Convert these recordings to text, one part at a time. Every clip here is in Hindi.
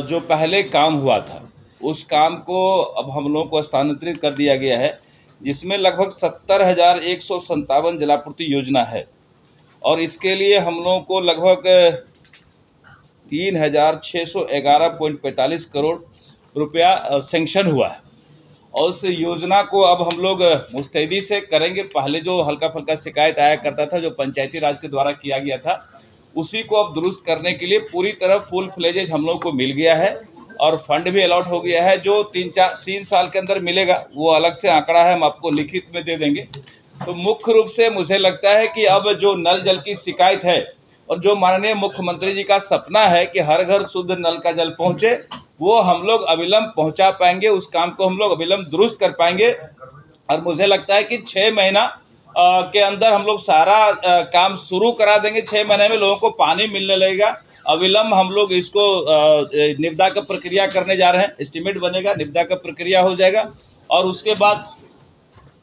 जो पहले काम हुआ था उस काम को अब हम लोगों को स्थानांतरित कर दिया गया है, जिसमें लगभग 70,157 जलापूर्ति योजना है और इसके लिए हम लोगों को लगभग 3,611.45 करोड़ रुपया सेंक्शन हुआ है और उस योजना को अब हम लोग मुस्तैदी से करेंगे। पहले जो हल्का फुल्का शिकायत आया करता था, जो पंचायती राज के द्वारा किया गया था, उसी को अब दुरुस्त करने के लिए पूरी तरह फुल फ्लेजेज हम लोग को मिल गया है और फंड भी अलॉट हो गया है। जो 3 साल के अंदर मिलेगा वो अलग से आंकड़ा है, हम आपको लिखित में दे देंगे। तो मुख्य रूप से मुझे लगता है कि अब जो नल जल की शिकायत है और जो माननीय मुख्यमंत्री जी का सपना है कि हर घर शुद्ध नल का जल पहुंचे, वो हम लोग अविलंब पहुंचा पाएंगे। उस काम को हम लोग अविलंब दुरुस्त कर पाएंगे और मुझे लगता है कि 6 महीना के अंदर हम लोग सारा काम शुरू करा देंगे। 6 महीने में लोगों को पानी मिलने लगेगा। अविलंब हम लोग इसको निविदा का प्रक्रिया करने जा रहे हैं। एस्टीमेट बनेगा, निविदा का प्रक्रिया हो जाएगा और उसके बाद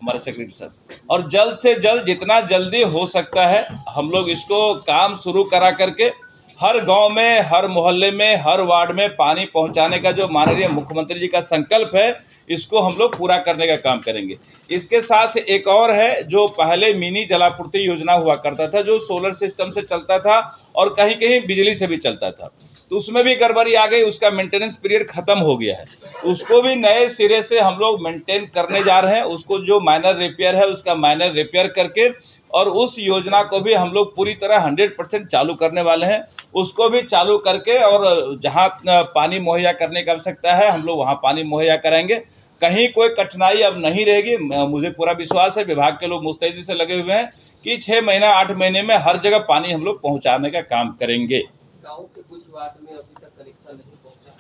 हमारे सेक्रेटरी साहब और जल्द से जल्द जितना जल्दी हो सकता है हम लोग इसको काम शुरू करा करके हर गांव में, हर मोहल्ले में, हर वार्ड में पानी पहुंचाने का जो माननीय मुख्यमंत्री जी का संकल्प है, इसको हम लोग पूरा करने का काम करेंगे। इसके साथ एक और है, जो पहले मिनी जलापूर्ति योजना हुआ करता था, जो सोलर सिस्टम से चलता था और कहीं कहीं बिजली से भी चलता था, तो उसमें भी गड़बड़ी आ गई। उसका मेंटेनेंस पीरियड ख़त्म हो गया है, उसको भी नए सिरे से हम लोग मेंटेन करने जा रहे हैं। उसको जो माइनर रिपेयर है उसका माइनर रिपेयर करके और उस योजना को भी हम लोग पूरी तरह 100% चालू करने वाले हैं। उसको भी चालू करके और जहाँ पानी मुहैया करने की आवश्यकता है हम लोग वहाँ पानी मुहैया कराएंगे। कहीं कोई कठिनाई अब नहीं रहेगी। मुझे पूरा विश्वास है, विभाग के लोग मुस्तैदी से लगे हुए हैं कि 6 महीना 8 महीने में हर जगह पानी हम लोग पहुँचाने का काम करेंगे। गाँव के कुछ वार्ड में अभी तक कनेक्शन नहीं पहुंचा,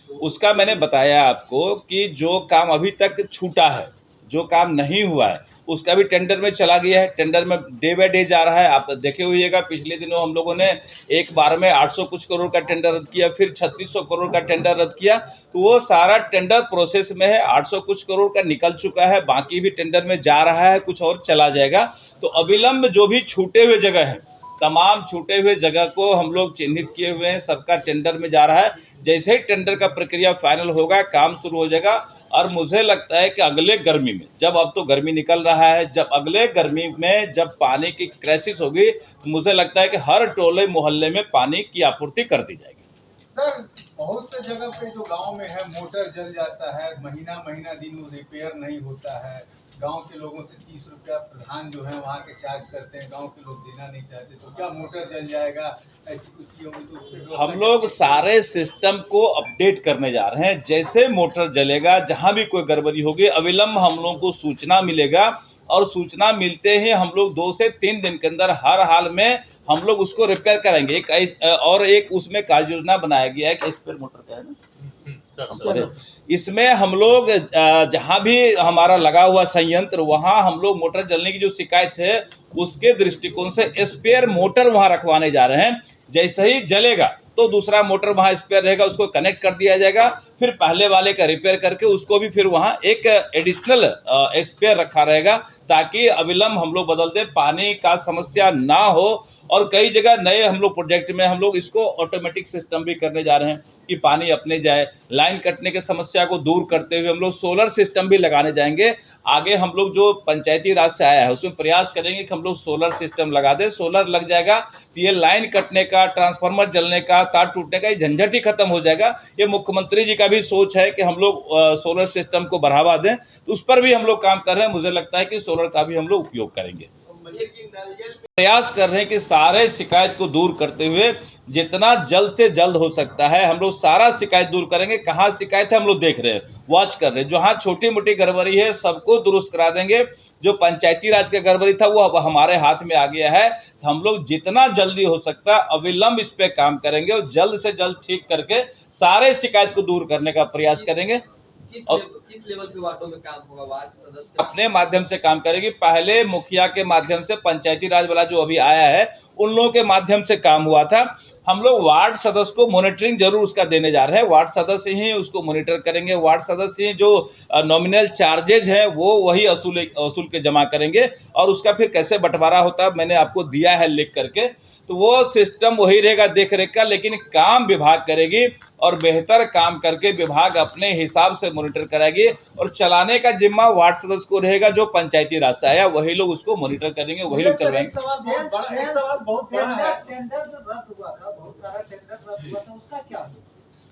तो उसका मैंने बताया आपको कि जो काम अभी तक छूटा है, जो काम नहीं हुआ है, उसका भी टेंडर में चला गया है। टेंडर में डे बाय डे जा रहा है। आप देखे हुइएगा, पिछले दिनों हम लोगों ने एक बार में 800 कुछ करोड़ का टेंडर रद्द किया, फिर 3600 करोड़ का टेंडर रद्द किया। तो वो सारा टेंडर प्रोसेस में है। 800 कुछ करोड़ का निकल चुका है, बाकी भी टेंडर में जा रहा है, कुछ और चला जाएगा। तो अविलंब जो भी छूटे हुए जगह हैं, तमाम छूटे हुए जगह को हम लोग चिन्हित किए हुए हैं, सबका टेंडर में जा रहा है। जैसे ही टेंडर का प्रक्रिया फाइनल होगा, काम शुरू हो जाएगा और मुझे लगता है कि अगले गर्मी में, जब अब तो गर्मी निकल रहा है, जब अगले गर्मी में जब पानी की क्राइसिस होगी, तो मुझे लगता है कि हर टोले मोहल्ले में पानी की आपूर्ति कर दी जाएगी। सर, बहुत से जगह पे जो गांव में है मोटर जल जाता है, महीना महीना दिन वो रिपेयर नहीं होता है। गांव के लोगों से 30 रुपया प्रधान जो है वहाँ के चार्ज करते हैं, गांव के लोग देना नहीं चाहते। तो क्या मोटर जल जाएगा, ऐसी कुछ चीज़ होगी तो उस पर हम लोग सारे सिस्टम को अपडेट करने जा रहे हैं। जैसे मोटर जलेगा, जहाँ भी कोई गड़बड़ी होगी, अविलंब हम लोगों को सूचना मिलेगा और सूचना मिलते ही हम लोग 2 से 3 दिन के अंदर हर हाल में हम लोग उसको रिपेयर करेंगे। एक उसमें कार्य योजना बनाया गया है कि स्पेयर मोटर का है ना, इसमें हम लोग जहाँ भी हमारा लगा हुआ संयंत्र, वहाँ हम लोग मोटर जलने की जो शिकायत है उसके दृष्टिकोण से स्पेयर मोटर वहाँ रखवाने जा रहे हैं। जैसे ही जलेगा तो दूसरा मोटर वहाँ स्पेयर रहेगा, उसको कनेक्ट कर दिया जाएगा, फिर पहले वाले का रिपेयर करके उसको भी फिर वहाँ एक एडिशनल स्पेयर रखा रहेगा, ताकि अविलंब हम लोग बदल दें, पानी का समस्या ना हो। और कई जगह नए हम लोग प्रोजेक्ट में हम लोग इसको ऑटोमेटिक सिस्टम भी करने जा रहे हैं कि पानी अपने जाए। लाइन कटने की समस्या को दूर करते हुए हम लोग सोलर सिस्टम भी लगाने जाएंगे। आगे हम लोग जो पंचायती राज से आया है उसमें प्रयास करेंगे कि हम लोग सोलर सिस्टम लगा दें। सोलर लग जाएगा तो ये लाइन कटने का, ट्रांसफार्मर जलने का, तार टूटने का ये झंझट ही खत्म हो जाएगा। ये मुख्यमंत्री जी का भी सोच है कि हम लोग सोलर सिस्टम को बढ़ावा दें, तो उस पर भी हम लोग काम कर रहे हैं। मुझे लगता है कि सोलर का भी हम लोग उपयोग करेंगे। प्रयास कर रहे हैं कि सारे शिकायत को दूर करते हुए जितना जल्द से जल्द हो सकता है हम लोग सारा शिकायत दूर करेंगे। कहाँ शिकायत है हम लोग देख रहे हैं, वॉच कर रहे हैं। जहाँ छोटी मोटी गड़बड़ी है सबको दुरुस्त करा देंगे। जो पंचायती राज का गड़बड़ी था वो अब हमारे हाथ में आ गया है, तो हम लोग जितना जल्दी हो सकता है अविलंब इस पर काम करेंगे और जल्द से जल्द ठीक करके सारे शिकायत को दूर करने का प्रयास करेंगे। किस लेवल पे वार्डों में काम होगा? वार्ड सदस्य अपने माध्यम से काम करेगी। पहले मुखिया के माध्यम से, पंचायती राज वाला जो अभी आया है उन लोगों के माध्यम से काम हुआ था। हम लोग वार्ड सदस्य को मॉनिटरिंग जरूर उसका देने जा रहे हैं। वार्ड सदस्य ही उसको मॉनिटर करेंगे, वार्ड सदस्य ही जो नॉमिनल चार्जेज हैं वो वही वसूल के जमा करेंगे, और उसका फिर कैसे बंटवारा होता है मैंने आपको दिया है लिख करके। तो वो सिस्टम वही रहेगा देख रेख का, लेकिन काम विभाग करेगी और बेहतर काम करके विभाग अपने हिसाब से मॉनिटर कराएगी, और चलाने का जिम्मा वार्ड सदस्य को रहेगा। जो पंचायती राज से आया वही लोग उसको मॉनिटर करेंगे, वही लोग चलवाएंगे। एक सवाल बहुत बड़ा है। टेंडर जो रद्द हुआ था, बहुत सारा टेंडर रद्द हुआ था, उसका क्या हुआ?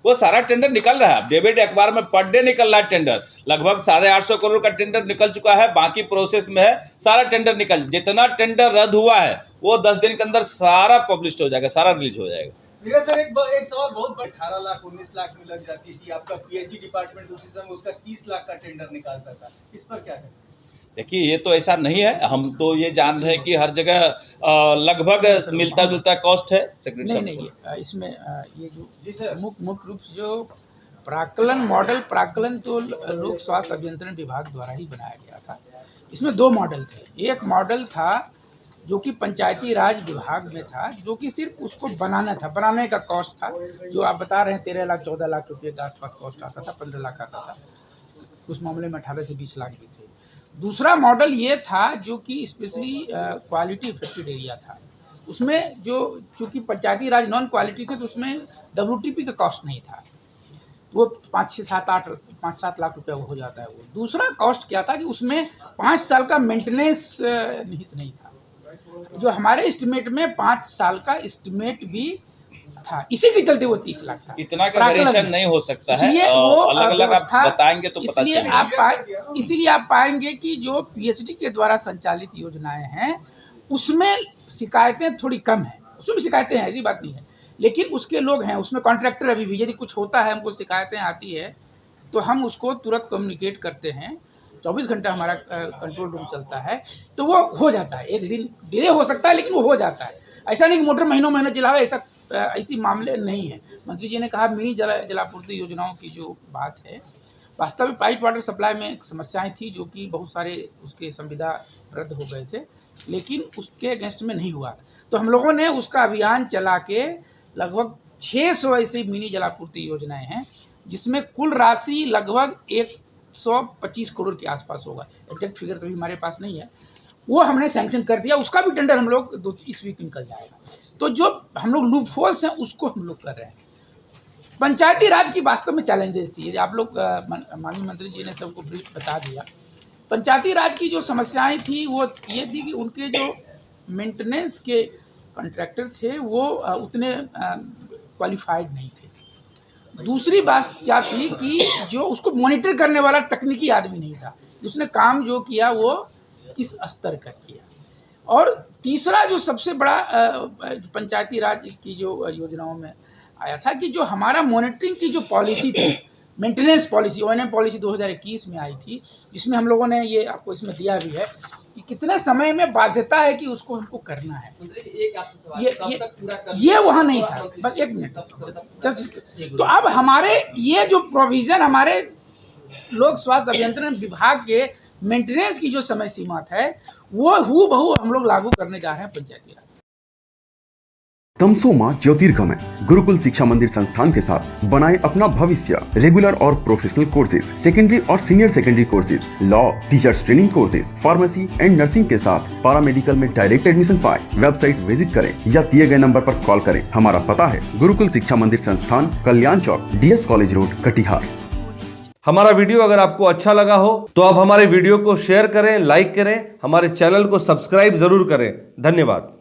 वो सारा टेंडर निकल रहा है, डेबिट अखबार में पर डे निकल रहा है टेंडर। लगभग 850 करोड़ का टेंडर निकल चुका है, बाकी प्रोसेस में है। सारा टेंडर निकल, जितना टेंडर रद्द हुआ है वो 10 दिन के अंदर सारा पब्लिश हो जाएगा, सारा रिलीज हो जाएगा। मेरा सर एक सवाल बहुत बड़ा, 18 लाख 19 लाख में लग जाती थी आपका पीएचई डिपार्टमेंट, उसी समय उसका 30 लाख का टेंडर निकालता था। इस पर क्या है? देखिए ये तो ऐसा नहीं है, हम तो ये जान रहे हैं कि हर जगह लगभग मिलता जुलता कॉस्ट है। सेक्रेटरी नहीं, इसमें ये जो मुख्य रूप से जो प्राक्कलन तो लोक स्वास्थ्य अभियंत्रण विभाग द्वारा ही बनाया गया था। इसमें 2 मॉडल थे। एक मॉडल था जो कि पंचायती राज विभाग में था, जो कि सिर्फ उसको बनाना था, बनाने का कॉस्ट था जो आप बता रहे हैं 13 लाख 14 लाख रुपये के आसपास कॉस्ट आता था, 15 लाख आता था, उस मामले में 18 से 20 लाख भी थे। दूसरा मॉडल ये था जो कि स्पेशली क्वालिटी इफेक्टेड एरिया था। उसमें जो चूँकि पंचायती राज नॉन क्वालिटी थे तो उसमें WTP का कॉस्ट नहीं था, वो 5-7 लाख रुपया हो जाता है। वो दूसरा कॉस्ट क्या था कि उसमें 5 साल का मेंटेनेंस निहित नहीं था, जो हमारे एस्टिमेट में 5 साल का एस्टिमेट भी था, इसी के चलते वो 30 लाख था। इतना का वेरिएशन नहीं हो सकता है, अलग अलग आप बताएंगे तो पता चलेगा। इसीलिए आप पाएंगे कि जो PHD के द्वारा संचालित योजनाएं हैं उसमें शिकायतें थोड़ी कम हैं। उसमें भी शिकायतें हैं, ऐसी बात नहीं है, लेकिन उसके लोग हैं, उसमें कॉन्ट्रैक्टर अभी भी, यदि कुछ होता है, हमको शिकायतें आती है तो हम उसको तुरंत कम्युनिकेट करते हैं। 24 घंटा हमारा कंट्रोल रूम चलता है, तो वो हो जाता है। एक दिन डिले हो सकता है लेकिन वो हो जाता है। ऐसा नहीं कि मोटर महीनों चलावे, ऐसी मामले नहीं है। मंत्री जी ने कहा मिनी जलापूर्ति योजनाओं की जो बात है, वास्तव में पाइप वाटर सप्लाई में समस्याएं थी जो कि बहुत सारे उसके संविदा रद्द हो गए थे, लेकिन उसके अगेंस्ट में नहीं हुआ। तो हम लोगों ने उसका अभियान चला के लगभग 600 ऐसी मिनी जलापूर्ति योजनाएं हैं, जिसमें कुल राशि लगभग 125 करोड़ के आसपास होगा। एग्जैक्ट फिगर तो हमारे पास नहीं है, वो हमने सैंक्शन कर दिया। उसका भी टेंडर हम लोग इस वीक निकल जाएगा। तो जो हम लोग लूप होल्स हैं उसको हम लोग कर रहे हैं। पंचायती राज की वास्तव में चैलेंजेस थी, आप लोग माननीय मंत्री जी ने सबको ब्रीफ बता दिया। पंचायती राज की जो समस्याएं थी वो ये थी कि उनके जो मेंटेनेंस के कॉन्ट्रैक्टर थे वो उतने क्वालिफाइड नहीं थे। दूसरी बात क्या थी कि जो उसको मॉनिटर करने वाला तकनीकी आदमी नहीं था, उसने काम जो किया वो किस स्तर का किया। और तीसरा जो सबसे बड़ा पंचायती राज की जो योजनाओं में आया था कि जो हमारा मॉनिटरिंग की जो पॉलिसी थी, मेंटेनेंस पॉलिसी, ONM पॉलिसी 2021 में आई थी, जिसमें हम लोगों ने ये आपको इसमें दिया भी है कि कितने समय में बाध्यता है कि उसको हमको करना है। ये वहाँ नहीं था। बस 1 मिनट। तो अब हमारे ये जो प्रोविज़न हमारे लोक स्वास्थ्य अभियंत्रण विभाग के मेंटेनेंस की जो समय सीमा है वो हूबहू हम लोग लागू करने जा रहे हैं पंचायती राज। तमसोमा ज्योतिर्गमय गुरुकुल शिक्षा मंदिर संस्थान के साथ बनाए अपना भविष्य। रेगुलर और प्रोफेशनल कोर्सेज, सेकेंडरी और senior secondary courses, law, teachers training courses, pharmacy and nursing के साथ पैरामेडिकल में डायरेक्ट एडमिशन पाए। वेबसाइट विजिट करें या दिए गए नंबर पर कॉल करें। हमारा पता है गुरुकुल शिक्षा मंदिर संस्थान, कल्याण चौक, DS कॉलेज रोड, कटिहार। हमारा वीडियो अगर आपको अच्छा लगा हो तो आप हमारे वीडियो को शेयर करें, लाइक करें, हमारे चैनल को सब्सक्राइब जरूर करें। धन्यवाद।